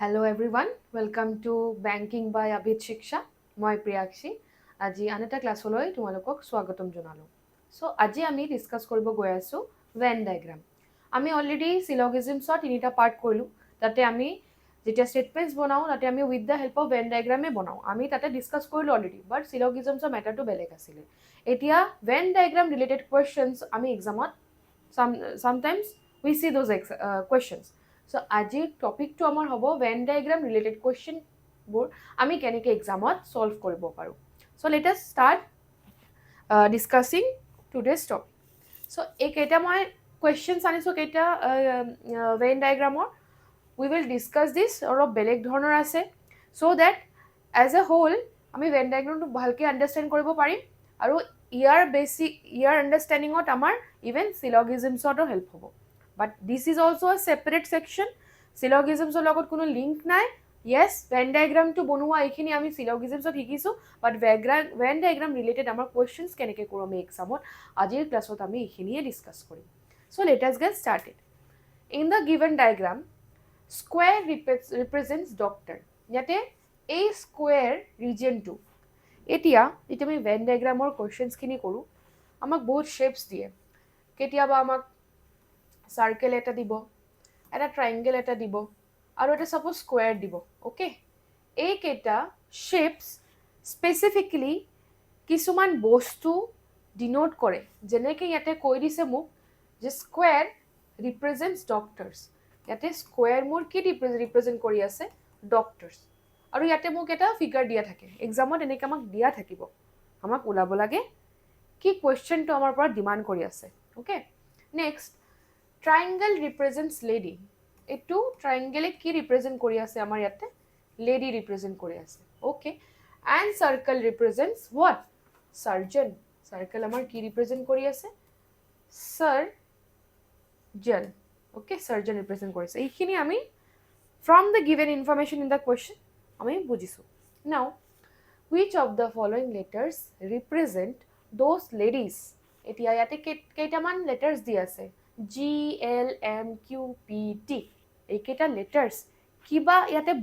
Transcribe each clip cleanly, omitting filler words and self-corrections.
Hello everyone, welcome to Banking by Abhit Shiksha. মই প্ৰিয়াক্ষী আজি আন এটা ক্লাছলৈ তোমালোকক স্বাগতম জনালোঁ। চ' আজি আমি ডিছকাছ কৰিব গৈ আছোঁ ভেন ডায়েগ্ৰাম। আমি অলৰেডি চিলগিজিমছৰ তিনিটা পাৰ্ট কৰিলোঁ। তাতে আমি যেতিয়া ষ্টেটমেণ্টছ বনাওঁ তাতে আমি with the help of Venn ডায়েগ্ৰামে বনাওঁ। আমি তাতে ডিছকাছ কৰিলোঁ অলৰেডি, বাট চিলগিজিমছৰ মেটাৰটো বেলেগ আছিলে। এতিয়া ভেন ডায়েগ্ৰাম ৰিলেটেড কুৱেশ্যনছ আমি এক্সামত sometimes we see those questions. So আজিৰ টপিকটো আমাৰ হ'ব ভেন ডায়েগ্ৰাম ৰিলেটেড কুৱেশ্যনবোৰ আমি কেনেকৈ এক্সামত ছল্ভ কৰিব পাৰোঁ। So' let us start discussing today's topic. So' এইকেইটা মই কুৱেশ্যনছ আনিছোঁ কেইটা ভেন ডায়েগ্ৰামৰ। উই উইল ডিছকাছ দিছ, অলপ বেলেগ ধৰণৰ আছে so' that as a whole আমি ভেন ডায়েগ্ৰামটো ভালকৈ আণ্ডাৰষ্টেণ্ড কৰিব পাৰিম আৰু ইয়াৰ আণ্ডাৰষ্টেণ্ডিঙত আমাৰ ইভেন চিলগিজিমছতো হেল্প হ'ব। But this is also' a separate section. চিলগিজিমছৰ লগত কোনো লিংক নাই। য়েছ, ভেন ডায়েগ্ৰামটো বনোৱা এইখিনি আমি চিলগিজিমছত শিকিছোঁ, বাট ভেন ডায়েগ্ৰাম ৰিলেটেড আমাৰ কুৱেশ্যনছ কেনেকৈ কৰোঁ আমি এক্সামত আজিৰ ক্লাছত আমি এইখিনিয়ে ডিছকাছ কৰিম। So' let us get started. In the given diagram square represents doctor. ইয়াতে এই স্কুৱেৰ ৰিজনটো এতিয়া আমি ভেন ডায়েগ্ৰামৰ কুৱেশ্যনছখিনি কৰোঁ, আমাক বহুত শ্বেপছ দিয়ে। কেতিয়াবা আমাক চাৰ্কেল এটা দিব, এটা ট্ৰাইংগেল এটা দিব আৰু এটা ছাপ'জ স্কুৱেৰ দিব। অ'কে, এইকেইটা শ্বেপছ স্পেচিফিকেলি কিছুমান বস্তু ডিনোট কৰে। যেনেকৈ ইয়াতে কৈ দিছে মোক যে স্কুৱেৰ ৰিপ্ৰেজেণ্টছ ডক্টৰছ। ইয়াতে স্কুৱেৰ মোৰ কি ৰিপ্ৰেজেণ্ট কৰি আছে? ডক্টৰছ। আৰু ইয়াতে মোক এটা ফিগাৰ দিয়া থাকে। এক্সামত এনেকৈ আমাক দিয়া থাকিব, আমাক ওলাব লাগে কি কুৱেশ্যনটো আমাৰ পৰা ডিমাণ্ড কৰি আছে। Okay, next triangle ৰিপ্ৰেজেণ্টছ lady. এইটো ট্ৰাইংগেলে কি ৰিপ্ৰেজেণ্ট কৰি আছে? আমাৰ ইয়াতে লেডি ৰিপ্ৰেজেণ্ট কৰি আছে। Okay, and circle ৰিপ্ৰেজেণ্টছ what? Surgeon. Circle আমাৰ কি ৰিপ্ৰেজেণ্ট কৰি আছে? চাৰ্জন। অ'কে, চাৰ্জন ৰিপ্ৰেজেণ্ট কৰিছে। এইখিনি আমি from the given information in the question আমি বুজিছোঁ। নাও which of the following letters represent those ladies? এতিয়া ইয়াতে কেইটামান লেটাৰ্ছ দি আছে, GLMQPT। এইকেইটা লেটাৰ্ছ কিবা ইয়াতে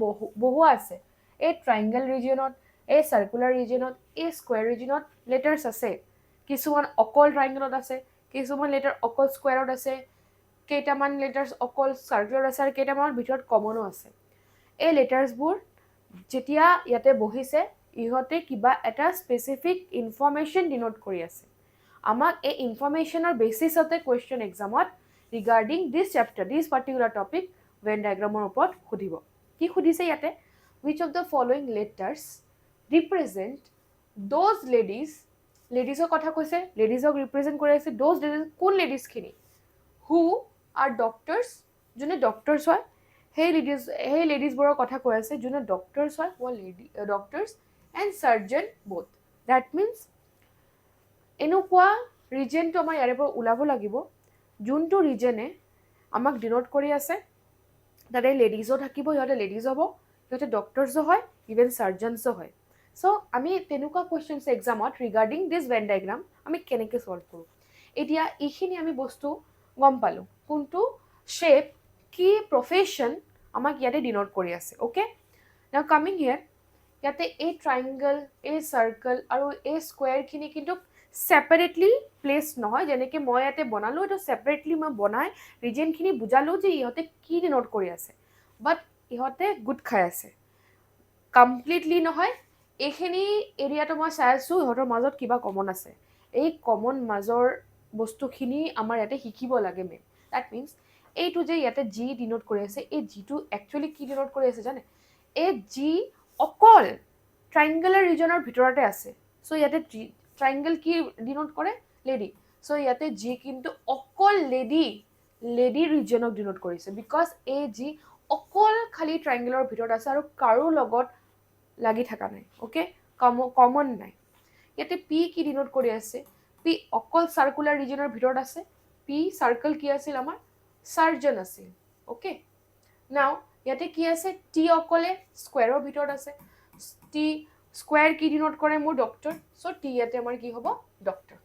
বহুৱা আছে। এই ট্ৰাইংগল ৰিজিয়নত, এই চাৰ্কুলাৰ ৰিজিয়নত, এই স্কুৱেৰ ৰিজিয়নত লেটাৰ্ছ আছে। কিছুমান অকল ট্ৰাইংগলত আছে, কিছুমান লেটাৰ অকল স্কুৱেৰত আছে, কেইটামান লেটাৰ্ছ অকল চাৰ্কুলাৰত আছে আৰু কেইটামানৰ ভিতৰত কমনো আছে। এই লেটাৰ্ছবোৰ যেতিয়া ইয়াতে বহিছে ইহঁতে কিবা এটা স্পেচিফিক ইনফৰমেশ্যন ডিনোট কৰি আছে। আমাক এই ইনফৰমেশ্যনৰ বেচিছতে কুৱেশ্যন এক্সামত regarding this chapter, this particular topic Venn ডায়েগ্ৰামৰ ওপৰত সুধিব। কি সুধিছে ইয়াতে? Which of the following letters represent those ladies. লেডিজৰ কথা কৈছে, লেডিজক ৰিপ্ৰেজেণ্ট কৰি আছে। দ'জ লেডিজ কোন লেডিজখিনি? হু আৰ ডক্টৰছ, যোনে ডক্টৰছ হয় সেই লেডিজবোৰৰ কথা কৈ আছে যোনে ডক্টৰছ হয়, doctors and surgeon both. That means এনেকুৱা ৰিজনটো আমাৰ ইয়াৰে পৰা ওলাব লাগিব যোনটো ৰিজনে আমাক ডিনোট কৰি আছে তাতে লেডিজো থাকিব, সিহঁতে লেডিজ হ'ব, সিহঁতে ডক্টৰছো হয়, ইভেন চাৰ্জনছো হয়। চ' আমি তেনেকুৱা কুৱেশ্যনছ এক্সামত ৰিগাৰ্ডিং দিছ ভেন ডায়েগ্ৰাম আমি কেনেকৈ ছল্ভ কৰোঁ। এতিয়া এইখিনি আমি বস্তু গম পালোঁ, কোনটো শ্বেপ কি প্ৰফেশ্যন আমাক ইয়াতে ডিনোট কৰি আছে। অ'কে, নাও কামিং হিয়াৰ, ইয়াতে এই ট্ৰাইংগল, এই চাৰ্কল আৰু এই স্কুৱেৰখিনি কিন্তু ছেপাৰেটলি প্লেচ নহয়। যেনেকৈ মই ইয়াতে বনালোঁ, এইটো ছেপাৰেটলি মই বনাই ৰিজনখিনি বুজালোঁ যে ইহঁতে কি ডিনোট কৰি আছে, বাট ইহঁতে গোট খাই আছে, কমপ্লিটলি নহয়। এইখিনি এৰিয়াটো মই চাই আছোঁ ইহঁতৰ মাজত কিবা কমন আছে। এই কমন মাজৰ বস্তুখিনি আমাৰ ইয়াতে শিকিব লাগে মেইন। ডেট মিনছ এইটো যে ইয়াতে জি ডিনোট কৰি আছে, এই জিটো একচুৱেলি কি ডিনোট কৰি আছে জানে? এই জি অকল ট্ৰাইংগুলাৰ ৰিজনৰ ভিতৰতে আছে। চ' ইয়াতে ট্ৰাইংগল কি ডিনোট কৰে? লেডি। চ' ইয়াতে জি কিন্তু অকল লেডি ৰিজনক ডিনোট কৰিছে, বিকজ এই জি অকল খালী ট্ৰাইংগলৰ ভিতৰত আছে আৰু কাৰো লগত লাগি থকা নাই। অ'কে, কমন নাই। ইয়াতে পি কি ডিনোট কৰি আছে? পি অকল চাৰ্কুলাৰ ৰিজনৰ ভিতৰত আছে। পি চাৰ্কল কি আছিল আমাৰ? চাৰ্জন আছিল। অ'কে, নাও ইয়াতে কি আছে? টি অকলে স্কুৱেৰৰ ভিতৰত আছে। টি স্কুৱেৰ কি ডিনোট কৰে? মোৰ ডক্টৰ। চ' টি ইয়াতে আমাৰ কি হ'ব? ডক্টৰ।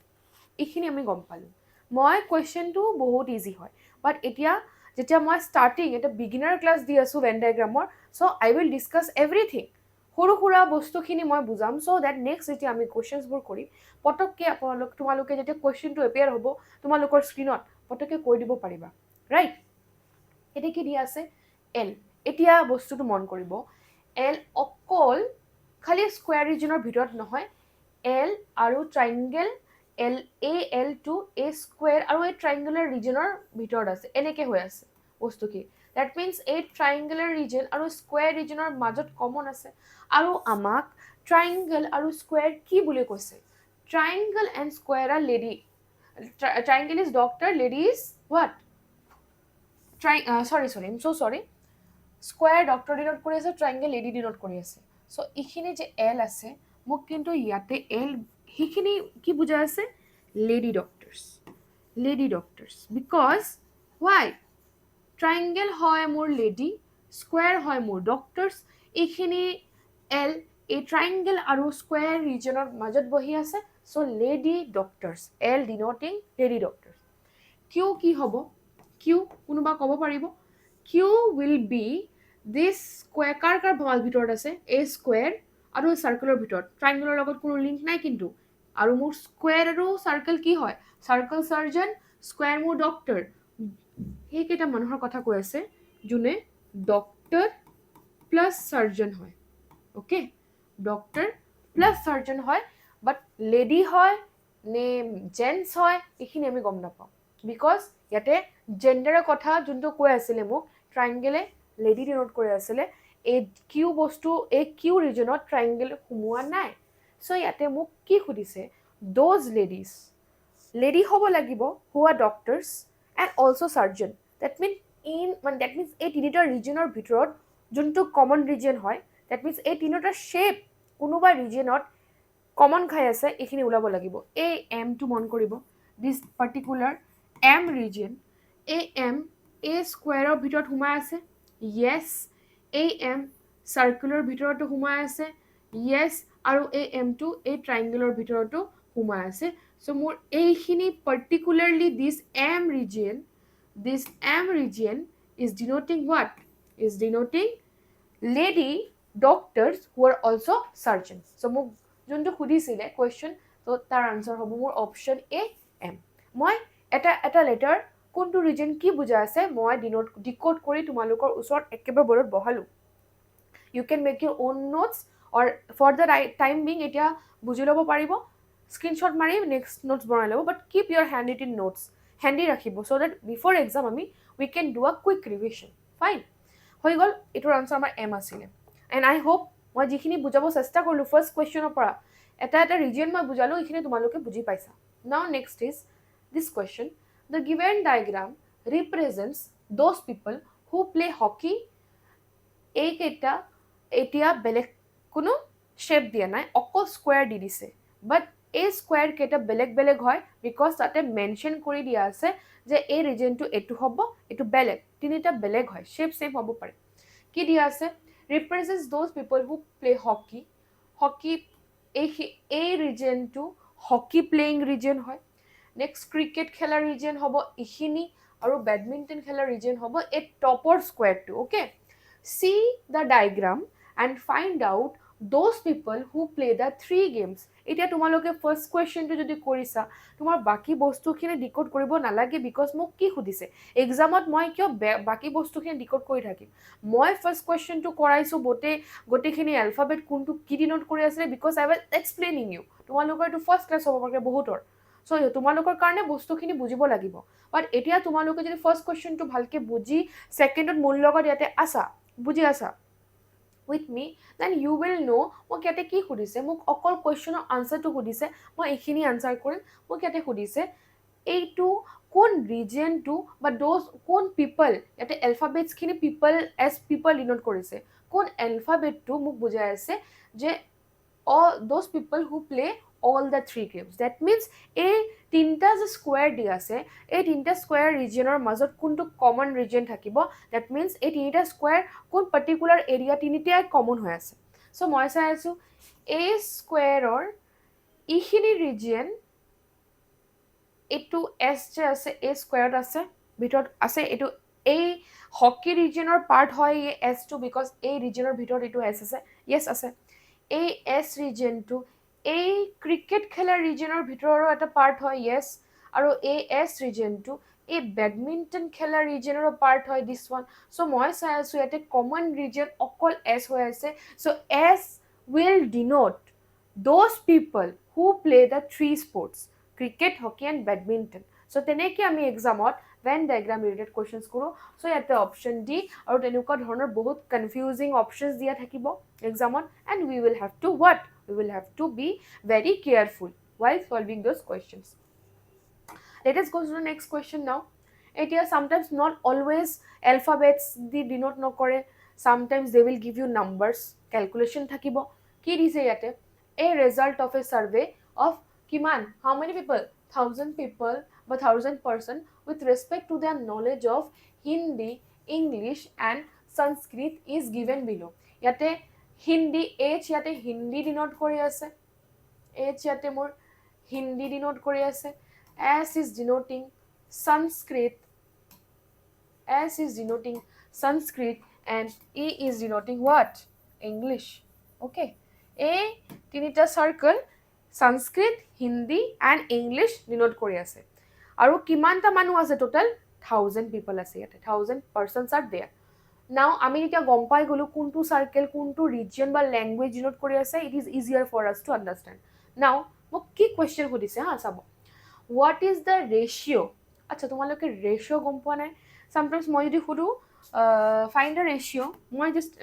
এইখিনি আমি গম পালোঁ। মই কুৱেশ্যনটো বহুত ইজি হয়, বাট এতিয়া যেতিয়া মই ষ্টাৰ্টিং এটা বিগিনাৰ ক্লাছ দি আছোঁ ভেন ডায়েগ্ৰামৰ, so' I will discuss everything. সৰু সুৰা বস্তুখিনি মই বুজাম, চ' দেট নেক্সট যেতিয়া আমি কুৱেশ্যনছবোৰ কৰিম, পটককৈ তোমালোকে যেতিয়া কুৱেশ্যনটো এপিয়াৰ হ'ব তোমালোকৰ স্ক্ৰীণত, পটককৈ কৈ দিব পাৰিবা, ৰাইট? এতিয়া কি দিয়া আছে? এল। এতিয়া বস্তুটো মন কৰিব, এল অকল খালি স্কুৱেৰ ৰিজনৰ ভিতৰত নহয়, এল আৰু ট্ৰাইংগেল এল এল2 এ স্কুৱেৰ আৰু এই ট্ৰাইংগুলাৰ ৰিজনৰ ভিতৰত আছে, এনেকৈ হৈ আছে বস্তুখিনি। ডেট মিনছ এই ট্ৰাইংগুলাৰ ৰিজন আৰু স্কুৱেৰ ৰিজনৰ মাজত কমন আছে। আৰু আমাক ট্ৰাইংগল আৰু স্কুৱেৰ কি বুলি কৈছে? Triangle and square R lady. Triangle is doctor, lady is what? sorry, I'm so sorry. Square doctor denote কৰি আছে, ট্ৰাইংগল লেডি ডিনোট কৰি আছে। চ' এইখিনি যে এল আছে, মোক কিন্তু ইয়াতে এল সেইখিনি কি বুজাই আছে? Lady doctors. Lady doctors because Y? Triangle হয় মোৰ লেডি, স্কুৱেৰ হয় মোৰ ডক্টৰ্ছ। এইখিনি এল এই ট্ৰাইংগল আৰু স্কুৱেৰ ৰিজনৰ মাজত বহি আছে, so' lady doctors, L denoting lady doctors. Q কি হ'ব? কিউ কোনোবা ক'ব পাৰিব? Q will be this square. কাৰ ভিতৰত আছে? এ স্কুৱেৰ আৰু চাৰ্কেলৰ ভিতৰত। ট্ৰাইংগলৰ লগত কোনো লিংক নাই কিন্তু। আৰু মোৰ স্কুৱেৰ আৰু চাৰ্কেল কি হয়? চাৰ্কেল চাৰ্জন, স্কুৱেৰ মোৰ ডক্টৰ। সেইকেইটা মানুহৰ কথা কৈ আছে যোনে ডক্টৰ প্লাছ চাৰ্জন হয়। অ'কে, ডক্টৰ প্লাছ চাৰ্জন হয়, বাট লেডি হয় নে জেণ্টছ হয় এইখিনি আমি গম নাপাওঁ। বিকজ ইয়াতে জেণ্ডাৰৰ কথা যোনটো কৈ আছিলে মোক, ট্ৰাইংগেলে লেডি ডিনোট কৰি আছিলে, এই কিউ বস্তু এই কিউ ৰিজনত ট্ৰাইংগেল সোমোৱা নাই। চ' ইয়াতে মোক কি সুধিছে? দ'জ লেডিজ, লেডি হ'ব লাগিব who are doctors and also' surgeon. That means এই তিনিটা ৰিজনৰ ভিতৰত যোনটো কমন ৰিজন হয়, ডেট মিনছ এই তিনিটা শ্বেপ কোনোবা ৰিজনত কমন খাই আছে, এইখিনি ওলাব লাগিব। এই এমটো মন কৰিব, দিছ পাৰ্টিকুলাৰ এম ৰিজন, এই এম এই স্কুৱেৰৰ ভিতৰত সোমাই আছে, য়েছ। এই এম চাৰ্কুলৰ ভিতৰতো সোমাই আছে, য়েছ। আৰু এই এমটো এই ট্ৰাইংগলৰ ভিতৰতো সোমাই আছে। চ' মোৰ এইখিনি particularly this M region is denoting what? Is denoting lady doctors who are also' surgeon. So' মোক যোনটো সুধিছিলে কুৱেশ্যন, ত' তাৰ আনচাৰ হ'ব মোৰ অপশ্যন এ এম। মই এটা লেটাৰ কোনটো ৰিজন কি বুজাই আছে মই ডিক'ড কৰি তোমালোকৰ ওচৰত একেবাৰে বৰ্ডত বহালোঁ। You can make your own notes or for the time being এতিয়া বুজি ল'ব পাৰিব, স্ক্ৰীনশ্বট মাৰি নেক্সট নোটছ বনাই ল'ব, but keep your handwritten notes handy ৰাখিব, so' that before exam we can do a quick revision. Fine, হৈ গ'ল। এইটোৰ আনচাৰ আমাৰ এম আছিলে। এণ্ড আই হোপ মই যিখিনি বুজাব চেষ্টা কৰিলোঁ ফাৰ্ষ্ট কুৱেশ্যনৰ পৰা এটা ৰিজন মই বুজালোঁ, এইখিনি তোমালোকে বুজি পাইছা। নাও next is this question. The given diagram represents those people who play hockey. এইকেইটা এতিয়া বেলেগ কোনো শ্বেপ দিয়া নাই, অকল স্কুৱেৰ দি দিছে। বাট এই স্কুৱেৰ কেইটা বেলেগ বেলেগ হয় বিকজ তাতে মেনশ্যন কৰি দিয়া আছে যে এই ৰিজনটো এইটো হ'ব, এইটো বেলেগ, তিনিটা বেলেগ হয়, শ্বেপ ছেম হ'ব পাৰে। কি দিয়া আছে? Represents those people who play hockey. Hockey এই ৰিজনটো হকী প্লেয়িং ৰিজন হয়। নেক্সট ক্ৰিকেট খেলা ৰিজন হ'ব এইখিনি, আৰু বেডমিণ্টন খেলা ৰিজন হ'ব এই টপৰ স্কুৱেৰটো। Okay, see the diagram and find out those people who play the 3 games. এতিয়া তোমালোকে ফাৰ্ষ্ট কুৱেশ্যনটো যদি কৰিছা, তোমাৰ বাকী বস্তুখিনি ডিক'ড কৰিব নালাগে, বিকজ মোক কি সুধিছে এক্সামত। মই কিয় বাকী বস্তুখিনি ডিক'ড কৰি থাকিম? মই ফাৰ্ষ্ট কুৱেশ্যনটো কৰাইছোঁ গোটেইখিনি এলফাবেট কোনটো কি ডিনোট কৰি আছিলে, because I was explaining you. তোমালোকৰ এইটো ফাৰ্ষ্ট ক্লাছ হ'ব পাৰে বহুতৰ, চ' তোমালোকৰ কাৰণে বস্তুখিনি বুজিব লাগিব। বাট এতিয়া তোমালোকে যদি ফাৰ্ষ্ট কুৱেশ্যনটো ভালকৈ বুজি ছেকেণ্ডত মোৰ লগত ইয়াতে আছা, বুজি আছা with me, then you will know' মোক ইয়াতে কি সুধিছে। মোক অকল কুৱেশ্যনৰ আনচাৰটো সুধিছে, মই এইখিনি আনচাৰ কৰিম। মোক ইয়াতে সুধিছে এইটো কোন ৰিজনটো বা কোন পিপল, ইয়াতে এলফাবেটছখিনি পিপল ডিনোট কৰিছে, কোন এলফাবেটটো মোক বুজাই আছে যে those people who play all the 3 games. Date means এই তিনিটা যে স্কুৱেৰ দি আছে, এই তিনিটা স্কুৱেৰ ৰিজনৰ মাজত কোনটো কমন ৰিজন থাকিব। ডেট মিনছ এই তিনিটা স্কুৱেৰ কোন পাৰ্টিকুলাৰ এৰিয়া তিনিটাই কমন হৈ আছে। চ' মই চাই আছোঁ এই স্কুৱেৰৰ এইখিনি ৰিজন, এইটো এছ যে আছে এই স্কুৱেৰত আছে, ভিতৰত আছে এইটো এই হকি ৰিজনৰ পাৰ্ট হয় এই এছটো বিকজ এই ৰিজনৰ ভিতৰত এইটো এছ আছে য়েছ আছে এই এছ ৰিজনটো এই ক্ৰিকেট খেলা ৰিজনৰ ভিতৰৰ এটা পাৰ্ট হয় য়েছ আৰু এই এছ ৰিজনটো এই বেডমিণ্টন খেলা ৰিজনৰো পাৰ্ট হয় দিছ ওৱান চ' মই চাই আছোঁ ইয়াতে কমন ৰিজন অকল এছ হৈ আছে so' S will denote those people who play the three sports cricket hockey and badminton so' তেনেকৈ আমি এক্সামত ভেন ডায়েগ্ৰাম ৰিলেটেড কুৱেশ্যনছ কৰোঁ চ' ইয়াতে অপশ্যন ডি আৰু তেনেকুৱা ধৰণৰ বহুত কনফিউজিং অপশ্যনছ দিয়া থাকিব এক্সামত and we will have to what we will have to be very careful while solving those questions. Let us go to the next question now. It is sometimes not always alphabets the denote nokore. Sometimes they will give you numbers. Calculation thakibo. Ki dise yate? A result of a survey of kiman. How many people? 1,000 people, but 1,000 person with respect to their knowledge of Hindi, English and Sanskrit is given below. Yate Hindi, H yate Hindi denote kori ase. H yate more Hindi denote kori ase. S is denoting Sanskrit. S is denoting Sanskrit and E is denoting what? English. Okay. A tinita circle Sanskrit, Hindi and English denote kori ase. Aru kimanta manu ase total 1,000 people ase yate. 1,000 persons are there. Now আমি এতিয়া গম পাই গলো কোনটো circle কোনটো reason বা language denote কৰি আছে it is easier for us to understand now মোক কি কুৱেশ্যন সুধিছে হা চাব হোৱাট ইজ দ্য ৰেচিঅ' আচ্ছা তোমালোকে ৰেচিঅ' গম পোৱা নাই চামটাইমছ মই যদি সুধোঁ ফাইণ্ড দ্য ৰেচিঅ' মই জাষ্ট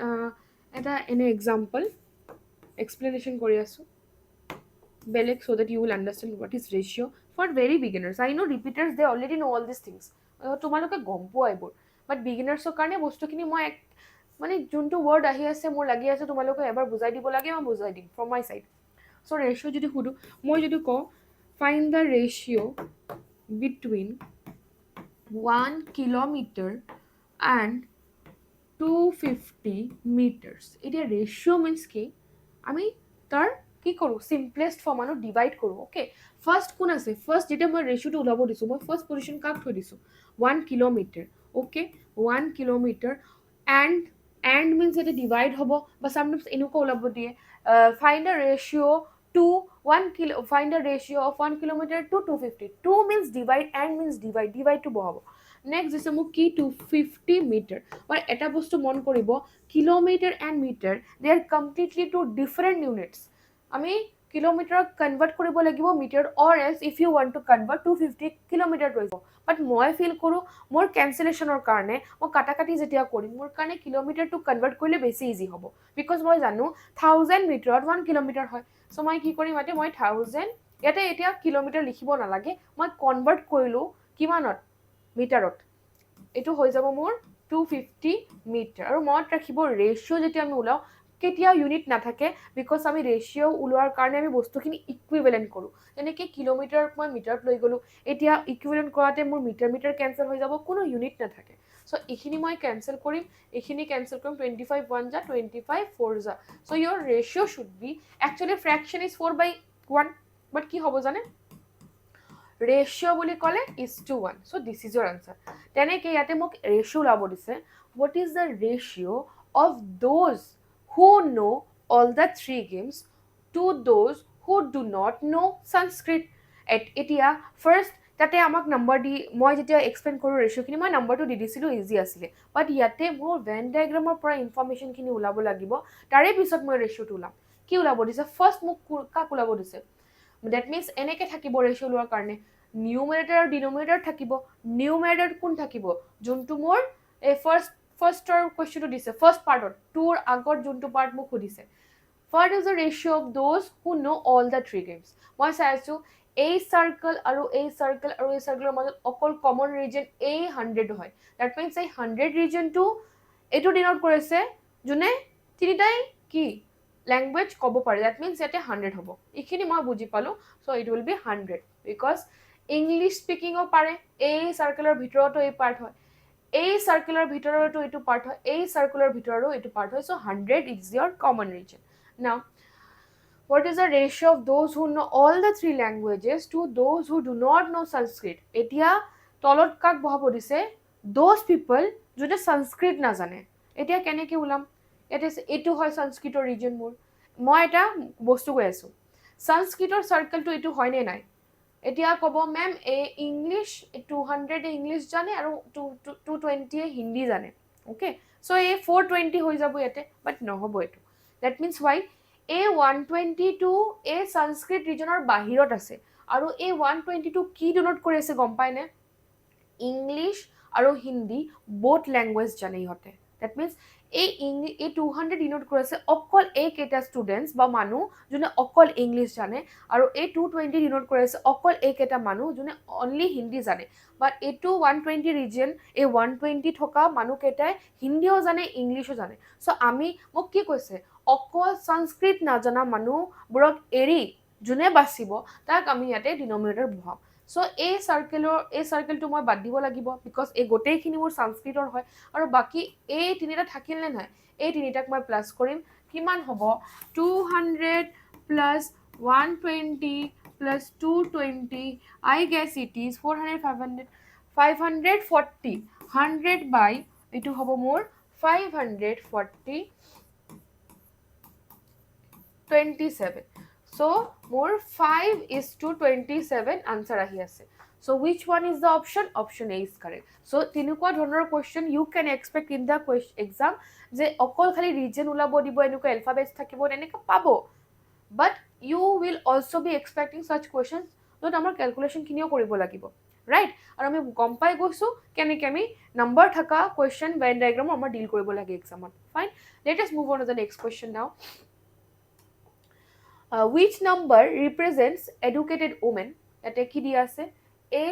এটা এনে এক্সাম্পল এক্সপ্লেনেশ্যন কৰি আছোঁ বেলেগ so that you will understand what is ratio for very beginners. I know repeaters they already know all these things. তোমালোকে গম পোৱা এইবোৰ বাট বিগিনাৰ্ছৰ কাৰণে বস্তুখিনি মই মানে যোনটো ৱৰ্ড আহি আছে মোৰ লাগি আছে তোমালোকে এবাৰ বুজাই দিব লাগে মই বুজাই দিম from my side so' ratio' যদি সুধোঁ মই যদি কওঁ find the ratio' between 1 kilometre and 250 metres এতিয়া ৰেচিঅ' মিনছ কি আমি তাৰ কি কৰোঁ চিম্পলেষ্ট ফৰ্ম আৰু ডিভাইড কৰোঁ অ'কে ফাৰ্ষ্ট কোন আছে ফাৰ্ষ্ট যেতিয়া মই ৰেচিঅ'টো ওলাব দিছোঁ মই ফাৰ্ষ্ট পজিশ্যন কাক থৈ দিছোঁ 1 kilometre okay 1 kilometre and means ইয়াতে ডিভাইড হ'ব বা চামটাইমছ এনেকুৱা ওলাব দিয়ে find the ratio' to 1 kilo find the ratio' of 1 kilometre to 250 2 means divide and means ডিভাইডটো বহাব নেক্সট দিছে মোক কি 250 মিটাৰ আৰু এটা বস্তু মন কৰিব kilometre and metre they are completely two different units আমি কিলোমিটাৰক কনভাৰ্ট কৰিব লাগিব metre or as if you want to convert 250 kilometre কৰিব বাট মই ফিল কৰোঁ মোৰ কেঞ্চেলেশ্যনৰ কাৰণে মই কাটাকাটি যেতিয়া কৰিম মোৰ কাৰণে কিলোমিটাৰটো কনভাৰ্ট কৰিলে বেছি ইজি হ'ব বিকজ মই জানো 1,000 মিটাৰত 1 কিলোমিটাৰ হয় চ' মই কি কৰিম ইয়াতে মই 1,000 ইয়াতে এতিয়া কিলোমিটাৰ লিখিব নালাগে মই কনভাৰ্ট কৰিলোঁ কিমানত মিটাৰত এইটো হৈ যাব মোৰ 250 মিটাৰ আৰু মনত ৰাখিব ৰেচিঅ' যেতিয়া আমি ওলাওঁ কেতিয়াও ইউনিট নাথাকে বিকজ আমি ৰেচিঅ' ওলোৱাৰ কাৰণে আমি বস্তুখিনি ইকুইভেলেণ্ট কৰোঁ যেনেকৈ কিলোমিটাৰত মই মিটাৰত লৈ গ'লোঁ এতিয়া ইকুইভেলেণ্ট কৰাতে মোৰ মিটাৰ কেঞ্চেল হৈ যাব কোনো ইউনিট নাথাকে চ' এইখিনি মই কেঞ্চেল কৰিম এইখিনি কেঞ্চেল কৰিম 25 1 যা 25 4 যা so' your ratio' should be actually fraction is 4/1 but কি হ'ব জানে ৰেচিঅ' বুলি ক'লে is to 1 so' this is your answer তেনেকৈ ইয়াতে মোক ৰেচিঅ' ওলাব দিছে what is the ratio' of those who know all the three games to those who do not know Sanskrit. এতিয়া ফাৰ্ষ্ট তাতে আমাক নম্বৰ দি মই যেতিয়া এক্সপ্লেইন কৰোঁ ৰেচিঅ'খিনি মই নম্বৰটো দি দিছিলোঁ ইজি আছিলে বাট ইয়াতে মোৰ ভেন ডায়েগ্ৰামৰ পৰা ইনফৰ্মেশ্যনখিনি ওলাব লাগিব তাৰে পিছত মই ৰেচিঅ'টো ওলাম কি ওলাব দিছে ফাৰ্ষ্ট মোক কাক ওলাব দিছে ডেট মিনছ এনেকৈ থাকিব ৰেচিঅ' লোৱাৰ কাৰণে নিউমেৰেটাৰ আৰু ডিন'মিনেটাৰ থাকিব নিউমেৰেটাৰ কোন থাকিব যোনটো মোৰ এই ফাৰ্ষ্টৰ কুৱেশ্যনটো দিছে ফাৰ্ষ্ট পাৰ্টত টুৰ আগত যোনটো পাৰ্ট মোক সুধিছে first is the ratio' of those who know' all the three games মই চাই আছোঁ এই চাৰ্কল আৰু এই চাৰ্কল আৰু এই চাৰ্কলৰ মাজত অকল কমন ৰিজন এই 100 হয় ডেট মিনছ এই 100 ৰিজনটো এইটো ডিন'ট কৰিছে যোনে তিনিটাই কি লেংগুৱেজ ক'ব পাৰে ডেট মিনছ ইয়াতে 100 হ'ব এইখিনি মই বুজি পালোঁ so' it will be 100 because English স্পিকিঙো পাৰে এই চাৰ্কলৰ ভিতৰতো এই পাৰ্ট হয় এই চাৰ্কুলাৰ ভিতৰতো এইটো পাৰ্ট হয় এই চাৰ্কুলাৰ ভিতৰতো এইটো পাৰ্ট হয় চ' 100 ইজ ইয়ৰ কমন ৰিজন নাও what is the ratio of those who know all the three languages to those who do not know Sanskrit এতিয়া তলত কাক বহাব দিছে দ'জ পিপল যোনে সংস্কৃত নাজানে। এতিয়া কেনেকৈ ওলাম? এইটো হয় সংস্কৃতৰ ৰিজন মোৰ। মই এটা বস্তু কৈ আছোঁ, সংস্কৃতৰ চাৰ্কেলটো এইটো হয়নে নাই? এতিয়া ক'ব মেম ইংলিছ 200 ইংলিছ জানে আৰু 220 হিন্দী জানে। অ'কে, চ' 420 হৈ যাব ইয়াতে, বাট নহ'ব এইটো। ডেট মিনছ ৱাই 122 সংস্কৃত ৰিজনৰ বাহিৰত আছে। আৰু 122 কি ডিনোট কৰি আছে গম পায়নে? ইংলিছ আৰু হিন্দী বোথ লেংগুৱেজ জানে ইহঁতে। ডেট মিনছ এই 200 ডিনোট কৰি আছে অকল এইকেইটা ষ্টুডেণ্টছ বা মানুহ যোনে অকল ইংলিছ জানে, আৰু 220 ডিনোট কৰি আছে অকল এইকেইটা মানুহ যোনে অনলি হিন্দী জানে। বাট 120 ৰিজন 120 থকা মানুহকেইটাই হিন্দীও জানে, ইংলিছো জানে। চ' মোক কি কৈছে? অকল সংস্কৃত নাজানা মানুহবোৰক এৰি যোনে বাচিব তাক আমি ইয়াতে ডিনমিনেটৰ বহাম। চ' এই চাৰ্কেলটো মই বাদ দিব লাগিব, বিকজ এই গোটেইখিনি মোৰ সংস্কৃতৰ হয়। আৰু বাকী তিনিটা থাকিল নে নাই? তিনিটাক মই প্লাছ কৰিম। কিমান হ'ব? 200 plus 120 plus 220, I guess it is 400, 500, 540, 100 by এইটো হ'ব মোৰ 540, 27. So মোৰ 5:27 আনসাৰ আহি আছে। So which one is the option? Option A is correct. So তেনেকুৱা ধৰণৰ question you can expect in the exam, যে অকল খালি ৰিজন ওলাব দিব, এনেকুৱা এলফাবেটছ থাকিব, তেনেকুৱা পাব। But you will also be expecting such questions য'ত আমাৰ কেলকুলেশ্যনখিনিও কৰিব লাগিব, ৰাইট? আৰু আমি গম পাই গৈছোঁ কেনেকৈ আমি নম্বৰ থকা কুৱেশ্যন ভেন ডায়েগ্ৰামো আমাৰ ডিল কৰিব লাগে এক্সামত। Fine, let us move on to the next question now. Which number represents educated women? ইয়াতে কি দিয়া আছে?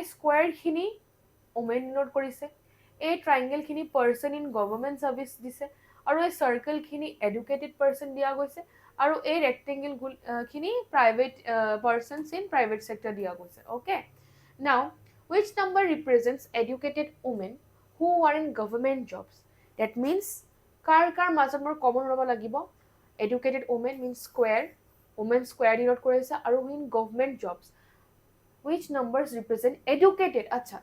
স্কুৱেৰখিনি ওমেন নোট কৰিছে, ট্ৰাইংগেলখিনি পাৰ্চন ইন গভৰ্ণমেণ্ট ছাৰ্ভিচ দিছে, আৰু চাৰ্কেলখিনি এডুকেটেড পাৰ্চন দিয়া গৈছে, আৰু ৰেক্টেংগেলখিনি private persons in private sector দিয়া গৈছে। অ'কে, নাও which number represents educated women who are in government jobs? That means কাৰ মাজত মোৰ কমন হ'ব লাগিব? Educated women means square, women square denote কৰিছে, আৰু in government jobs which numbers represent educated? আচ্ছা,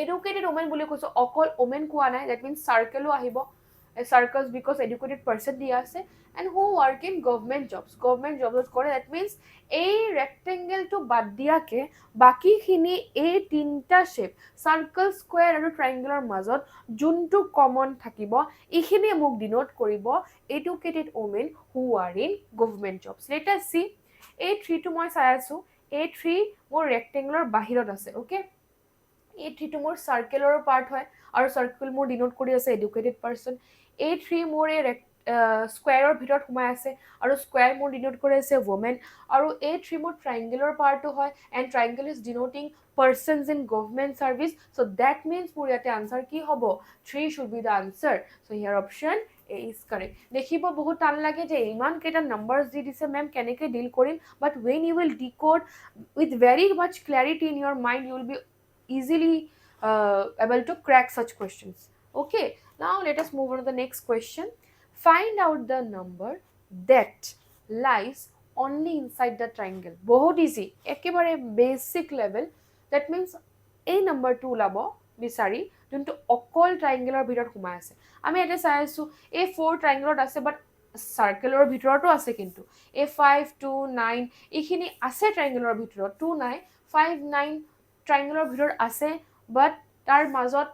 educated women বুলি কৈছোঁ, অকল women কোৱা নাই। That means circle আহিব, circles because educated person দিয়া আছে, and who work in government jobs কৰে। That means এই ৰেক্টেংগেলটো বাদ দিয়াকে বাকীখিনি তিনিটা শ্বেপ চাৰ্কল, স্কুৱেৰ আৰু ট্ৰাইংগেলৰ মাজত যোনটো কমন থাকিব এইখিনি মোক ডিনোট কৰিব educated women who are in government jobs. Let us see, 3টো মই চাই আছোঁ, 3 মোৰ ৰেক্টেংগুলাৰ বাহিৰত আছে। অ'কে, 3টো মোৰ চাৰ্কেলৰ পাৰ্ট হয়, আৰু চাৰ্কেল মোৰ ডিনোট কৰি আছে এডুকেটেড পাৰ্চন। 3 মোৰ স্কুৱেৰৰ ভিতৰত সোমাই আছে, আৰু স্কুৱেৰ মোৰ ডিনোট কৰি আছে ওমেন, আৰু 3 মোৰ ট্ৰাইংগেলৰ পাৰ্টো হয়, and triangle is denoting persons in government service. So' that means মোৰ ইয়াতে আনচাৰ কি হ'ব? 3 should be the answer. So' here option A is correct. দেখিব বহুত টান লাগে যে ইমানকেইটা নাম্বাৰ্ছ দি দিছে, মেম কেনেকৈ ডিল কৰিম? But when you will decode with very much clarity in your mind, you will be easily able to crack such questions. Okay, now let us move on to the next question. Find out the number that lies only inside the triangle. বহুত easy, একেবাৰে basic level. That means এই নম্বৰটো ওলাব বিচাৰি যোনটো অকল ট্ৰাইংগেলৰ ভিতৰত সোমাই আছে। আমি ইয়াতে চাই আছোঁ 4 ট্ৰাইংগেলত আছে, বাট চাৰ্কেলৰ ভিতৰতো আছে, কিন্তু 5, 2, 9 এইখিনি আছে ট্ৰাইংগেলৰ ভিতৰত, 2 নাই, 5, 9 ট্ৰাইংগেলৰ ভিতৰত আছে, বাট তাৰ মাজত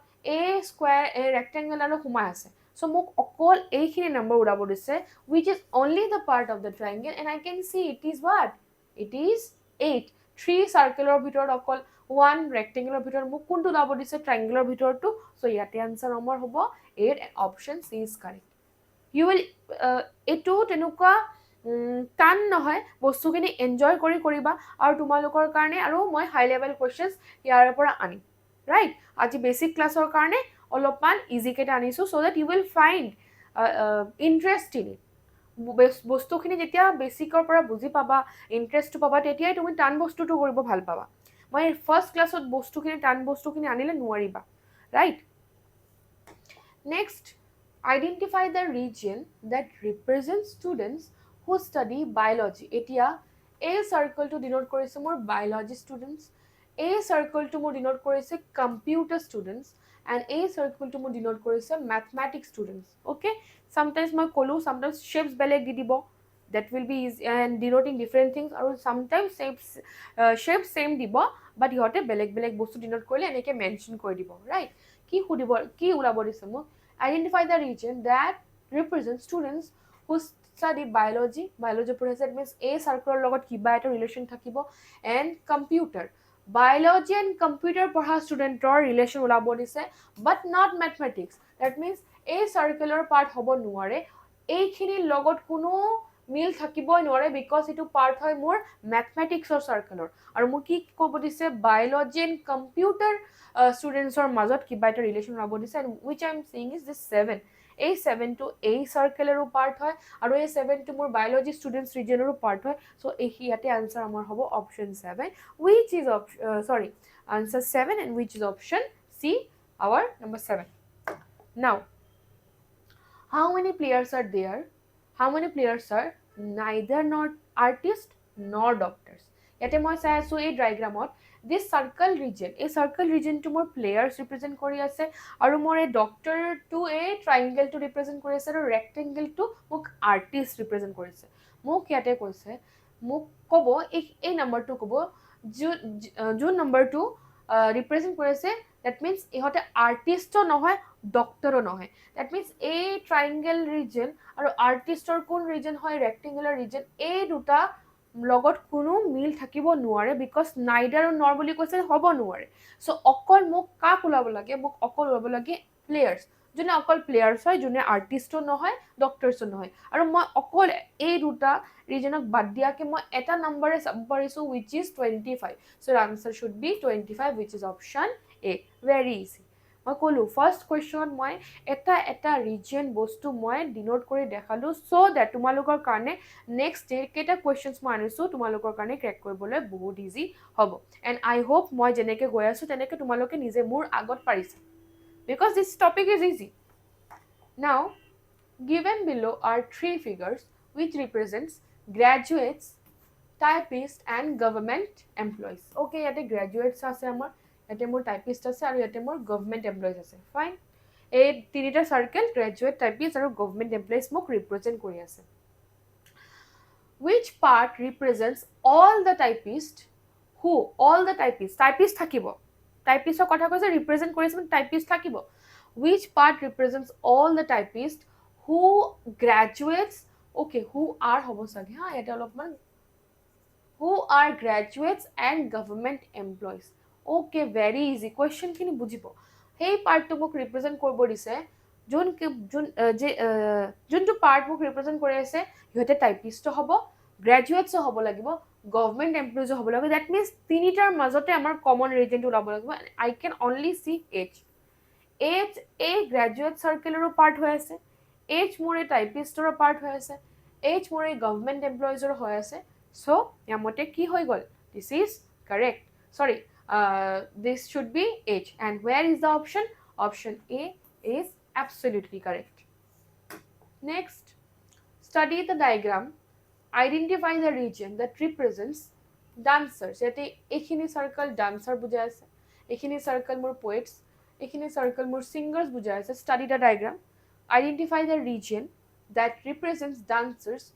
স্কুৱেৰ ৰেক্টেংগেল আৰু সোমাই আছে। চ' মোক অকল এইখিনি নম্বৰ ওলাব দিছে which is only the part of the triangle, and I can see it is what? It is 8. 3 চাৰ্কেলৰ ভিতৰত অকল 1 ৰেক্টেংগেলৰ ভিতৰত মোক কোনটো ওলাব দিছে? ট্ৰাইংগেলৰ ভিতৰতো। চ' ইয়াতে আনচাৰ নম্বৰ হ'ব 8, and option C is correct. You will এইটো তেনেকুৱা টান নহয়, বস্তুখিনি এনজয় কৰিবা, আৰু তোমালোকৰ কাৰণে আৰু মই হাই লেভেল কুৱেশ্যনছ ইয়াৰ পৰা আনিম, ৰাইট? আজি বেছিক ক্লাছৰ কাৰণে অলপমান ইজিকেইটা আনিছোঁ, so' that you will find interest in it. বস্তুখিনি যেতিয়া বেছিকৰ পৰা বুজি পাবা, ইণ্টাৰেষ্টটো পাবা, তেতিয়াই তুমি টান বস্তুটো কৰিব ভাল পাবা। মই ফাৰ্ষ্ট ক্লাছত টান বস্তুখিনি আনিলে নোৱাৰিবা, right? Next, identify the region that represents students who study biology. এতিয়া এই চাৰ্কলটো ডিনোট কৰিছে মোৰ বায়'লজি ষ্টুডেণ্টছ, এই চাৰ্কলটো মোৰ ডিনোট কৰিছে কম্পিউটাৰ ষ্টুডেণ্টছ, এণ্ড এই চাৰ্কেলটো মোৰ ডিনোট কৰিছে মেথমেটিক্স ষ্টুডেণ্টছ অ'কে sometimes মই ক'লোঁ sometimes shapes বেলেগ দি দিব that will be easy and denoting different things আৰু sometimes shapes same দিব but ইহঁতে বেলেগ বেলেগ বস্তু ডিনোট কৰিলে এনেকৈ মেনশ্যন কৰি দিব ৰাইট কি সুধিব কি ওলাব দিছে মোক identify the region that represents students who study biology পঢ়িছে it means এই চাৰ্কেলৰ লগত কিবা এটা ৰিলেশ্যন থাকিব and computer biology and computer পঢ়া ষ্টুডেণ্টৰ ৰিলেশ্যন ওলাব দিছে but not mathematics that means এই চাৰ্কেলৰ পাৰ্ট হ'ব নোৱাৰে এইখিনিৰ লগত কোনো মিল থাকিবই নোৱাৰে বিকজ এইটো পাৰ্ট হয় মোৰ মেথমেটিক্সৰ চাৰ্কেলৰ আৰু মোক কি ক'ব দিছে বায়'লজি এণ্ড কম্পিউটাৰ ষ্টুডেণ্টছৰ মাজত কিবা এটা ৰিলেশ্যন ওলাব দিছে and which I am seeing is this 7 এই 7টো এই চাৰ্কেলৰো পাৰ্ট হয় আৰু এই 7টো মোৰ বায়'লজি ষ্টুডেণ্টছ ৰিজনৰো পাৰ্ট হয় চ' এই ইয়াতে আনচাৰ আমাৰ হ'ব option 7 which is answer 7 and which is option C our number 7 now how many players are there how many players are neither not artist nor doctors ইয়াতে মই চাই আছো এই ডায়াগ্ৰামত this circle region এই circle regionটো মোৰ players represent কৰি আছে আৰু মোৰ এই ডক্টৰটো এই ট্ৰাইংগেলটো represent কৰি আছে আৰু ৰেক্টেংগেলটো মোক আৰ্টিষ্ট represent কৰিছে মোক ইয়াতে কৈছে মোক ক'ব এই নম্বৰটো ক'ব যোন নম্বৰটো represent কৰিছে that means ইহঁতে আৰ্টিষ্টও নহয় ডক্টৰো নহয় that means এই ট্ৰাইংগেল ৰিজন আৰু আৰ্টিষ্টৰ কোন ৰিজন হয় ৰেক্টেংগুলাৰ ৰিজন এই দুটা লগত কোনো মিল থাকিব নোৱাৰে বিকজ নাইডাৰ আৰু নৰ বুলি কৈছে হ'ব নোৱাৰে চ' অকল মোক কাক ওলাব লাগে মোক অকল ওলাব লাগে প্লেয়াৰ্ছ যোনে অকল প্লেয়াৰ্ছ হয় যোনে আৰ্টিষ্টো নহয় ডক্টৰছো নহয় আৰু মই অকল এই দুটা ৰিজনক বাদ দিয়াকে মই এটা নম্বৰে চাব পাৰিছোঁ which is 25 so the answer should be 25 which is option A very easy মই ক'লোঁ ফাৰ্ষ্ট কুৱেশ্যনত মই এটা ৰিজন বস্তু মই ডিনোট কৰি দেখালোঁ চ' ডেট তোমালোকৰ কাৰণে নেক্সট ডে কেইটা কুৱেশ্যনছ মই আনিছোঁ তোমালোকৰ কাৰণে ক্ৰেক কৰিবলৈ বহুত ইজি হ'ব এণ্ড আই হোপ মই যেনেকৈ গৈ আছোঁ তেনেকৈ তোমালোকে নিজে মোৰ আগত পাৰিছা because this topic is easy now given below are three figures which represents graduates typists and government employees okay ইয়াতে graduates আছে আমাৰ ইয়াতে মোৰ টাইপিষ্ট আছে আৰু ইয়াতে মোৰ গভৰ্ণমেণ্ট এমপ্লয়িজ আছে ফাইন এই তিনিটা চাৰ্কেল গ্ৰেজুৱেট টাইপিষ্ট আৰু গভৰ্ণমেণ্ট এমপ্লয়িজ মোক ৰিপ্ৰেজেণ্ট কৰি আছে which part represents all the typist who all the typist থাকিব টাইপিষ্টৰ কথা কৈছে ৰিপ্ৰেজেণ্ট কৰিছে মানে টাইপিষ্ট থাকিব which part represents all the typist who graduates okay who are হ'ব চাগে হা ইয়াতে অলপমান who are graduates and government employees okay very easy question খিনি বুজিব সেই পাৰ্টটো মোক ৰিপ্ৰেজেণ্ট কৰিব দিছে যোনটো পাৰ্ট মোক ৰিপ্ৰেজেণ্ট কৰি আছে সিহঁতে টাইপিষ্টও হ'ব গ্ৰেজুৱেটছো হ'ব লাগিব গভৰ্ণমেণ্ট এমপ্লয়িজো হ'ব লাগিব দেট মিনছ তিনিটাৰ মাজতে আমাৰ কমন ৰিজনটো ওলাব লাগিব I can only C H এই গ্ৰেজুৱেট চাৰ্কেলৰো পাৰ্ট হৈ আছে এইচ মোৰ এই টাইপিষ্টৰো পাৰ্ট হৈ আছে এইচ মোৰ এই গভৰ্ণমেণ্ট এমপ্লয়িজৰো হৈ আছে চ' ইয়াৰ মতে কি হৈ গ'ল দিছ ইজ কাৰেক্ট চৰি this should be H and where is the option option A is absolutely correct next study the diagram identify the region that represents dancers yate ekhini circle dancer bujai ase ekhini circle more poets ekhini circle more singers bujai ase study the diagram identify the region that represents dancers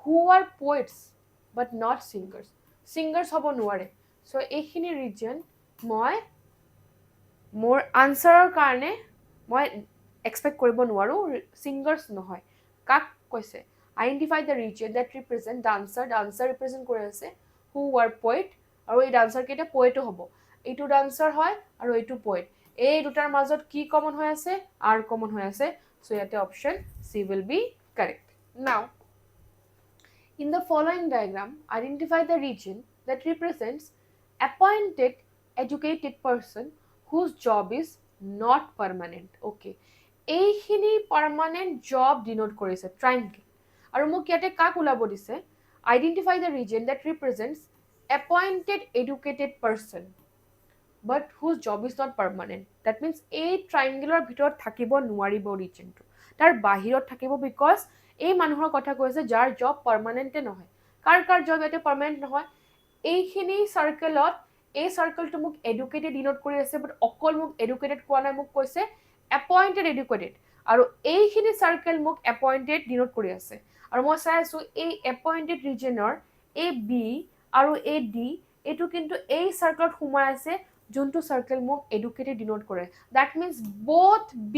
who are poets but not singers hobo nuare so ekhini region মই মোৰ আনসাৰৰ কাৰণে মই expect কৰিব নোৱাৰো সিঙ্গাৰ্স নহয় কাক কৈছে identify the reason that represent dancer represent কৰি আছে হু আৰ পয়েট আৰু এই ডান্সাৰ কেইটা পয়েটো হ'ব এইটো ডান্সাৰ হয় আৰু এইটো পয়েট এই দুটাৰ মাজত কি কমন হৈ আছে আৰ কমন হৈ আছে সো ইয়াতে option C will be correct now in the following diagram identify the region that represents appointed educated person whose job is not permanent okay এইখিনি permanent job denote কৰিছে triangle আৰু মোক ইয়াতে কাক ওলাব দিছে identify the region that represents appointed educated person but whose job is not permanent that means এই triangle ভিতৰত থাকিব নোৱাৰিব regionটো তাৰ বাহিৰত থাকিব because এই মানুহৰ কথা কৈছে যাৰ job permanent নহয় কাৰ job ইয়াতে permanent নহয় এইখিনি circleত এই চাৰ্কেলটো মোক এডুকেটেড ডিনোট কৰি আছে, বাট অকল মোক এডুকেটেড কোৱা নাই, মোক কৈছে এপইণ্টেড এডুকেটেড, আৰু এইখিনি চাৰ্কেল মোক এপইণ্টেড ডিনোট কৰি আছে। আৰু মই চাই আছোঁ এই এপইণ্টেড ৰিজনৰ এই বি আৰু এই ডি এইটো কিন্তু এই চাৰ্কেলত সোমাই আছে, যোনটো চাৰ্কেল মোক এডুকেটেড ডিনোট কৰে। That means both B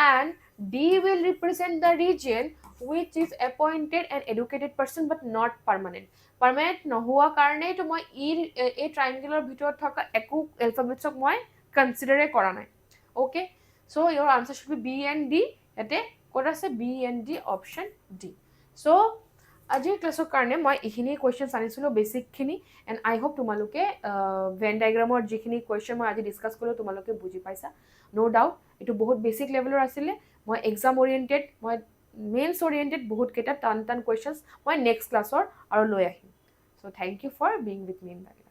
and D will represent the region which is appointed and educated person but not permanent. Permanent নোহোৱা কাৰণেইতো মই এই ট্ৰাইংগেলৰ ভিতৰত থকা একো এলফাবেটছক মই কনচিডাৰে কৰা নাই। Okay, so' your answer should be B and D। ইয়াতে ক'ত আছে B and D, option D. So' আজিৰ ক্লাছৰ কাৰণে মই এইখিনি কুৱেশ্যনছ আনিছিলোঁ, বেছিকখিনি, এণ্ড আই হোপ তোমালোকে ভেন ডায়েগ্ৰামৰ যিখিনি কুৱেশ্যন মই আজি ডিছকাছ কৰিলোঁ তোমালোকে বুজি পাইছা। ন' ডাউট এইটো বহুত বেছিক লেভেলৰ আছিলে। মই এক্সাম অৰিয়েণ্টেড, মই মেইনছ অৰিয়েণ্টেড বহুতকেইটা টান কুৱেশ্যনছ মই নেক্সট ক্লাছৰ আৰু লৈ আহিম। So' thank you for being with me in the